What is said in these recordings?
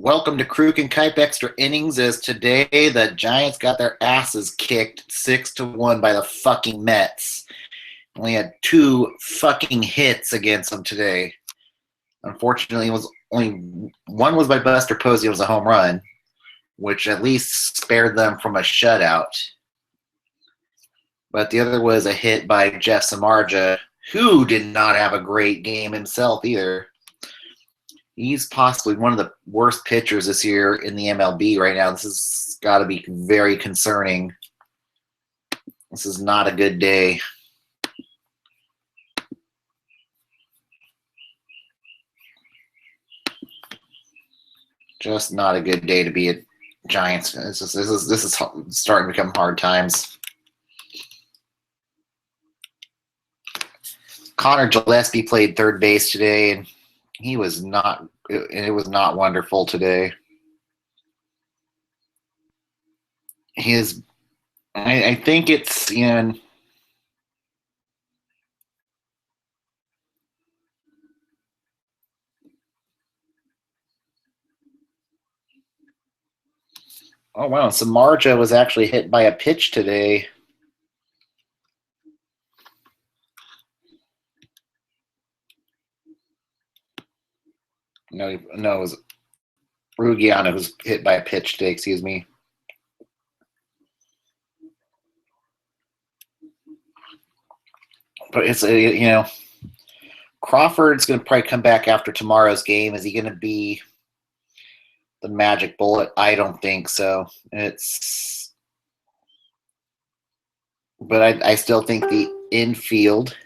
Welcome to Kruk and Kuip Extra Innings. As today the Giants got their asses kicked 6-1 by the fucking Mets. Only had two fucking hits against them today. Unfortunately, it was only one was by Buster Posey. It was a home run, which at least spared them from a shutout. But the other was a hit by Jeff Samardzija, who did not have a great game himself either. He's possibly one of the worst pitchers this year in the MLB right now. This has got to be very concerning. This is not a good day. Just not a good day to be a Giants. This is starting to become hard times. Connor Gillespie played third base today, and it was not wonderful today. I think it's oh wow, Samardzija was actually hit by a pitch today. No, it was Rugiano who's hit by a pitch today, excuse me. But it's, Crawford's going to probably come back after tomorrow's game. Is he going to be the magic bullet? I don't think so. But I still think the infield.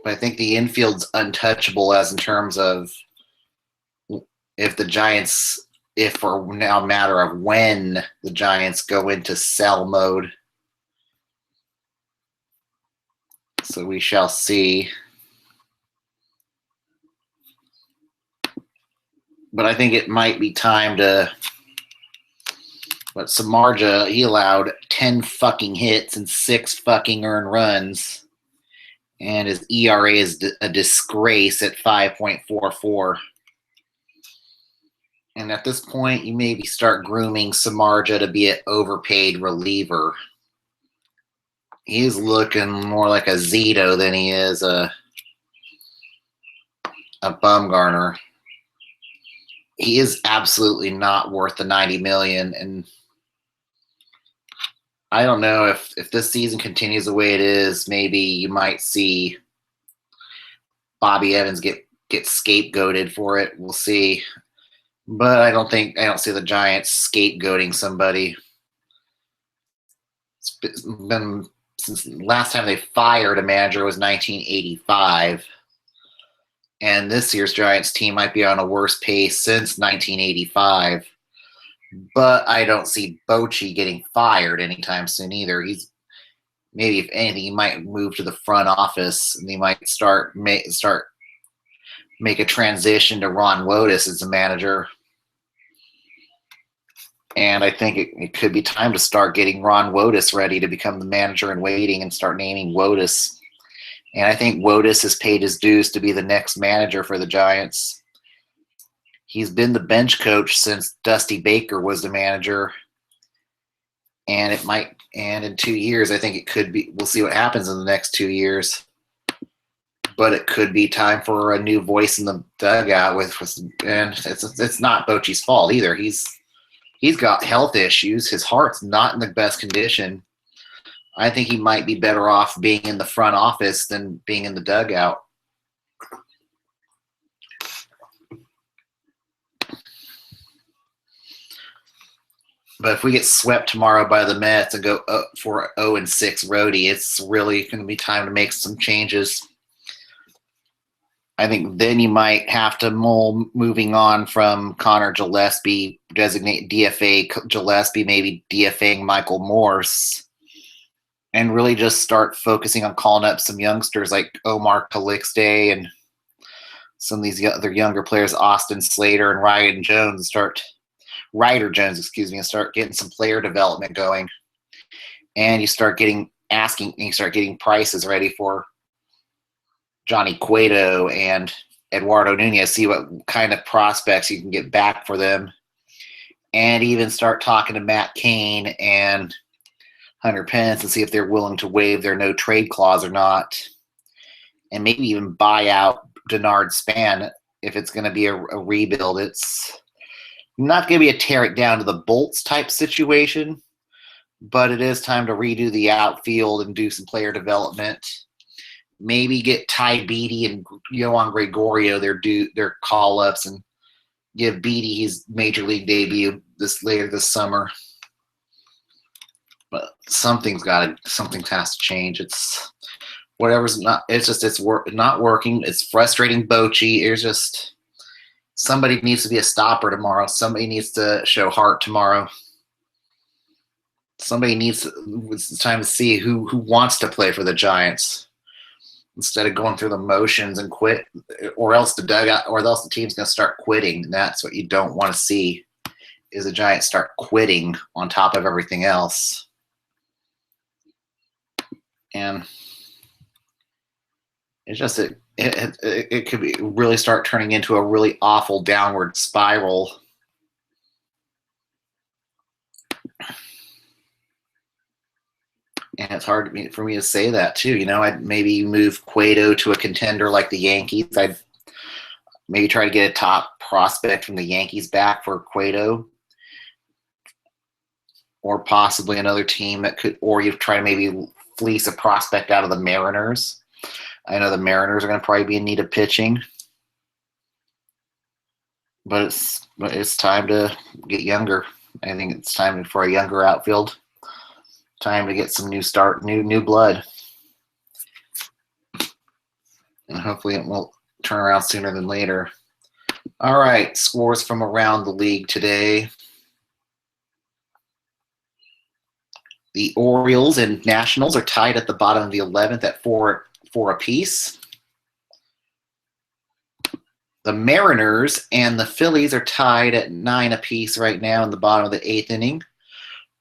But I think the infield's untouchable as in terms of if the Giants, if for now a matter of when the Giants go into sell mode. So we shall see. But I think it might be time to. But Samardzija, he allowed 10 fucking hits and 6 fucking earned runs. And his ERA is a disgrace at 5.44. And at this point, you maybe start grooming Samardzija to be an overpaid reliever. He's looking more like a Zito than he is a Bumgarner. He is absolutely not worth the $90 million, and I don't know if this season continues the way it is. Maybe you might see Bobby Evans get scapegoated for it. We'll see, but I don't see the Giants scapegoating somebody. It's been since the last time they fired a manager was 1985. And this year's Giants team might be on a worse pace since 1985. But I don't see Bochy getting fired anytime soon either. He's maybe, if anything, he might move to the front office and he might make a transition to Ron Wotus as a manager. And I think it could be time to start getting Ron Wotus ready to become the manager in waiting and start naming Wotus. And I think Wotus has paid his dues to be the next manager for the Giants. He's been the bench coach since Dusty Baker was the manager. And in 2 years, I think it could be, we'll see what happens in the next 2 years. But it could be time for a new voice in the dugout and it's not Bochy's fault either. He's got health issues. His heart's not in the best condition. I think he might be better off being in the front office than being in the dugout. But if we get swept tomorrow by the Mets and go for 0-6 roadie, it's really going to be time to make some changes. I think then you might have to moving on from Connor Gillespie, designate DFA Gillespie, maybe DFAing Michael Morse, and really just start focusing on calling up some youngsters like Omar Calixte and some of these other younger players, Austin Slater and Ryder Jones, and start getting some player development going. And you start getting prices ready for Johnny Cueto and Eduardo Nunez, see what kind of prospects you can get back for them, and even start talking to Matt Cain and Hunter Pence and see if they're willing to waive their no trade clause or not, and maybe even buy out Denard Span if it's going to be a rebuild. It's not going to be a tear it down to the bolts type situation, but it is time to redo the outfield and do some player development. Maybe get Ty Beatty and Yohan Gregorio their call-ups and give Beatty his major league debut later this summer. But something has to change. It's whatever's not. It's not working. It's frustrating Bochy. It's just somebody needs to be a stopper tomorrow. Somebody needs to show heart tomorrow. It's time to see who wants to play for the Giants instead of going through the motions and quit, or else the team's going to start quitting. And that's what you don't want to see, is the Giants start quitting on top of everything else. And it's just it could really start turning into a really awful downward spiral. And it's hard for me to say that too. I'd maybe move Cueto to a contender like the Yankees. I'd maybe try to get a top prospect from the Yankees back for Cueto, or possibly another team that could, or you try to maybe fleece a prospect out of the Mariners. I know the Mariners are going to probably be in need of pitching, but it's time to get younger. I think it's time for a younger outfield. Time to get some new blood, and hopefully it will turn around sooner than later. All right, scores from around the league today. The Orioles and Nationals are tied at the bottom of the 11th at 4 apiece. The Mariners and the Phillies are tied at 9 apiece right now in the bottom of the 8th inning.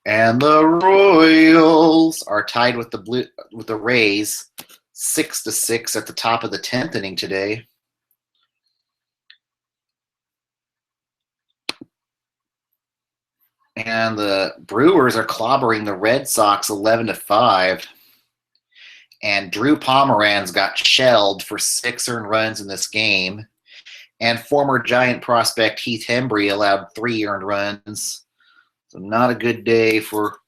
And the Royals are tied with the Rays 6-6 at the top of the 10th inning today. And the Brewers are clobbering the Red Sox 11-5. And Drew Pomeranz got shelled for 6 earned runs in this game. And former Giant prospect Heath Hembree allowed 3 earned runs. So not a good day for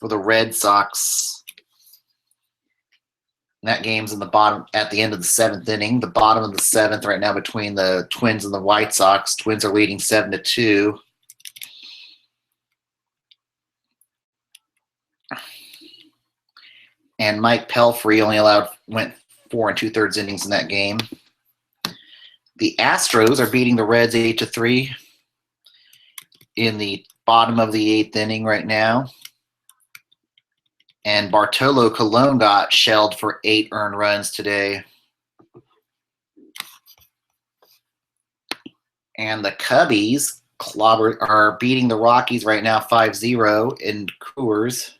the Red Sox. And that game's in the bottom at the end of the 7th inning. The bottom of the 7th right now between the Twins and the White Sox. Twins are leading 7-2. And Mike Pelfrey only went 4 2/3 innings in that game. The Astros are beating the Reds 8-3 in the bottom of the 8th inning right now. And Bartolo Colon got shelled for 8 earned runs today. And the Cubbies are beating the Rockies right now 5-0 in Coors.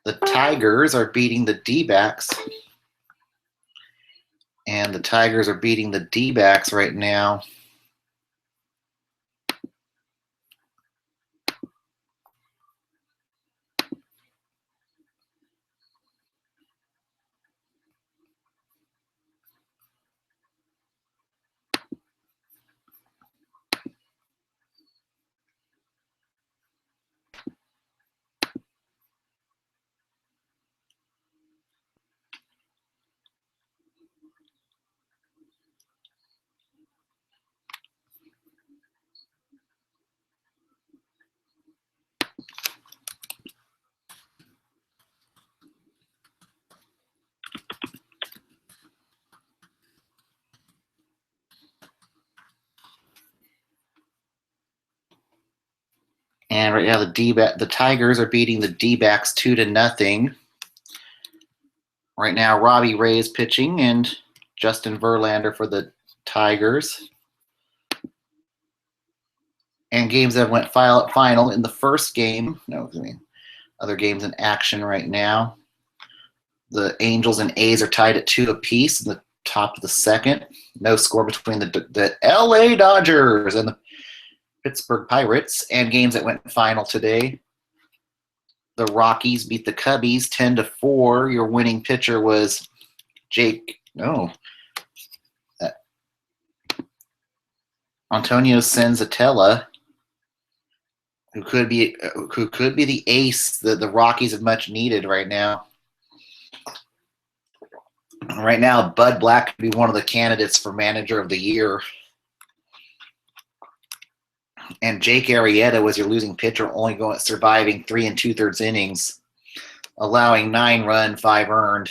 The Tigers are beating the D-backs. And the Tigers are beating the D-backs right now. And right now the Tigers are beating the D-backs 2-0. Right now Robbie Ray is pitching and Justin Verlander for the Tigers. And games that went final in the first game. Other games in action right now. The Angels and A's are tied at 2 apiece in the top of the second. No score between the LA Dodgers and the Pittsburgh Pirates, and games that went final today. The Rockies beat the Cubbies 10-4. Your winning pitcher was Antonio Senzatella, who could be the ace that the Rockies have much needed right now. Right now, Bud Black could be one of the candidates for Manager of the Year. And Jake Arrieta was your losing pitcher, only surviving 3 2/3 innings, allowing 9 runs, 5 earned.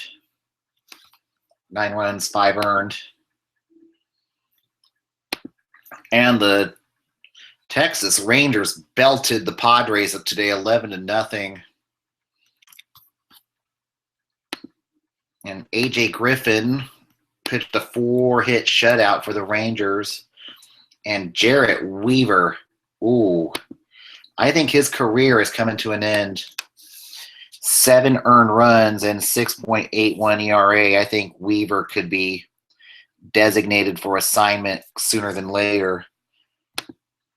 9 runs, 5 earned. And the Texas Rangers belted the Padres up today 11-0. And A.J. Griffin pitched a 4-hit shutout for the Rangers. And Jarrett Weaver, I think his career is coming to an end. 7 earned runs and 6.81 ERA. I think Weaver could be designated for assignment sooner than later.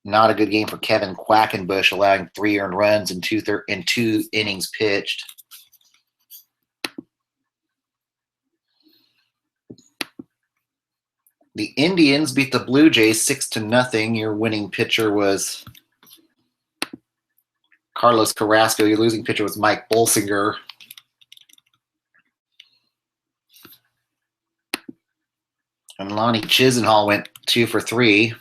Not a good game for Kevin Quackenbush, allowing 3 earned runs in 2 innings pitched. The Indians beat the Blue Jays 6-0. Your winning pitcher was Carlos Carrasco. Your losing pitcher was Mike Bolsinger. And Lonnie Chisenhall went 2 for 3.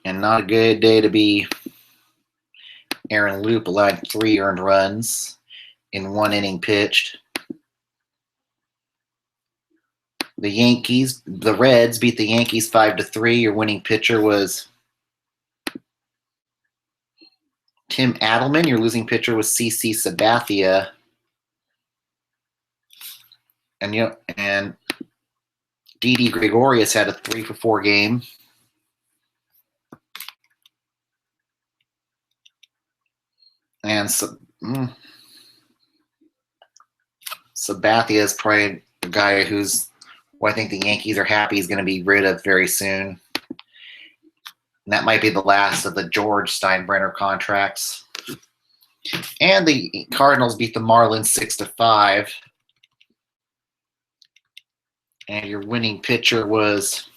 And not a good day to be Aaron Loop, allowing 3 earned runs in 1 inning pitched. The Reds beat the Yankees 5-3. Your winning pitcher was Tim Adelman. Your losing pitcher was CC Sabathia. And Didi Gregorius had a 3-for-4 game. And Sabathia is probably the guy who I think the Yankees are happy he's going to be rid of very soon. And that might be the last of the George Steinbrenner contracts. And the Cardinals beat the Marlins 6-5. And your winning pitcher was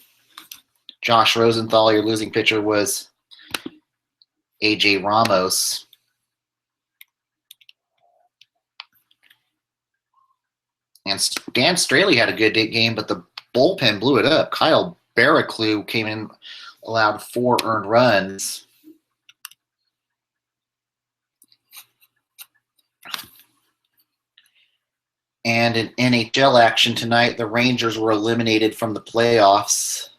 Josh Rosenthal. Your losing pitcher was A.J. Ramos. And Dan Straley had a good game, but the bullpen blew it up. Kyle Barraclough came in, allowed 4 earned runs. And in NHL action tonight, the Rangers were eliminated from the playoffs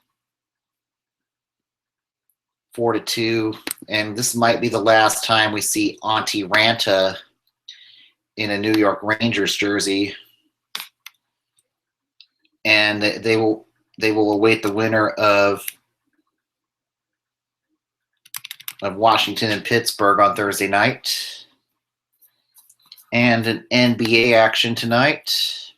4-2. And this might be the last time we see Antti Ranta in a New York Rangers jersey. And they will await the winner of Washington and Pittsburgh on Thursday night. And an NBA action tonight.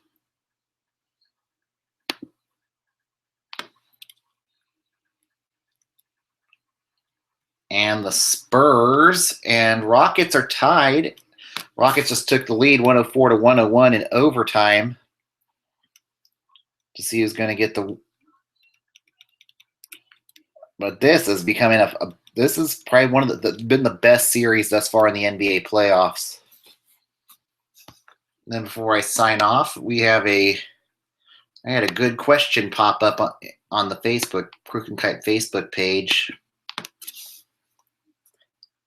And the Spurs and Rockets are tied. Rockets just took the lead 104-101 in overtime. To see who's going to get the. But this is becoming this is probably one of been the best series thus far in the NBA playoffs. And then before I sign off, I had a good question pop up on the Kruk and Kuip Facebook page.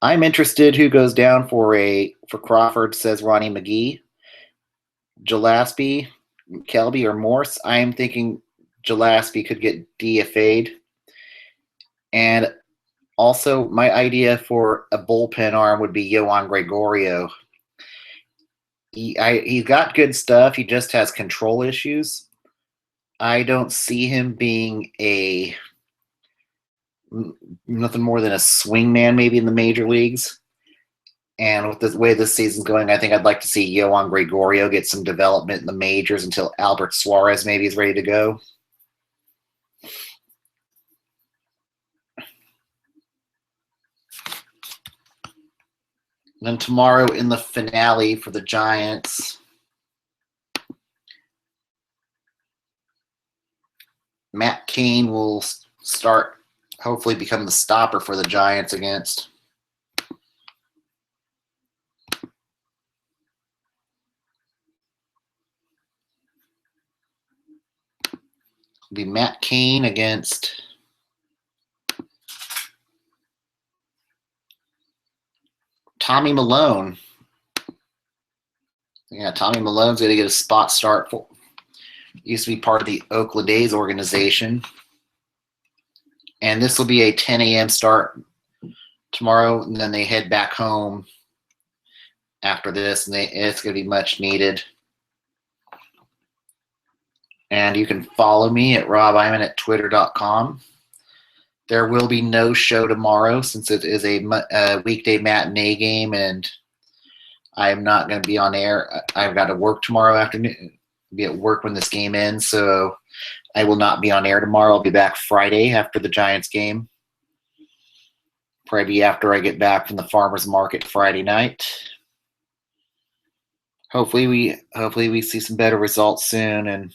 I'm interested who goes down for Crawford, says Ronnie McGee. Gillespie, Kelby, or Morse. I am thinking Gillespie could get DFA'd. And also, my idea for a bullpen arm would be Yohan Gregorio. He's got good stuff. He just has control issues. I don't see him being a nothing more than a swingman maybe in the major leagues. And with the way this season's going, I think I'd like to see Yohan Gregorio get some development in the majors until Albert Suarez maybe is ready to go. And then tomorrow in the finale for the Giants, Matt Cain will start, hopefully become the stopper for the Giants against be Matt Cain against Tommy Milone. Yeah, Tommy Malone's going to get a spot start. Used to be part of the Oakland A's organization. And this will be a 10 a.m. start tomorrow, and then they head back home after this, and it's going to be much needed. And you can follow me at robiman@twitter.com. There will be no show tomorrow since it is a weekday matinee game, and I am not going to be on air. I've got to work tomorrow afternoon, be at work when this game ends, so I will not be on air tomorrow. I'll be back Friday after the Giants game. Probably after I get back from the farmer's market Friday night. Hopefully we see some better results soon, and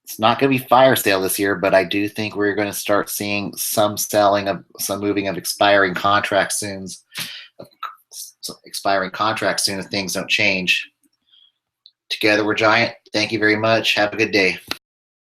it's not going to be fire sale this year, but I do think we're going to start seeing some moving of expiring contracts soon. If things don't change. Together we're Giant. Thank you very much. Have a good day.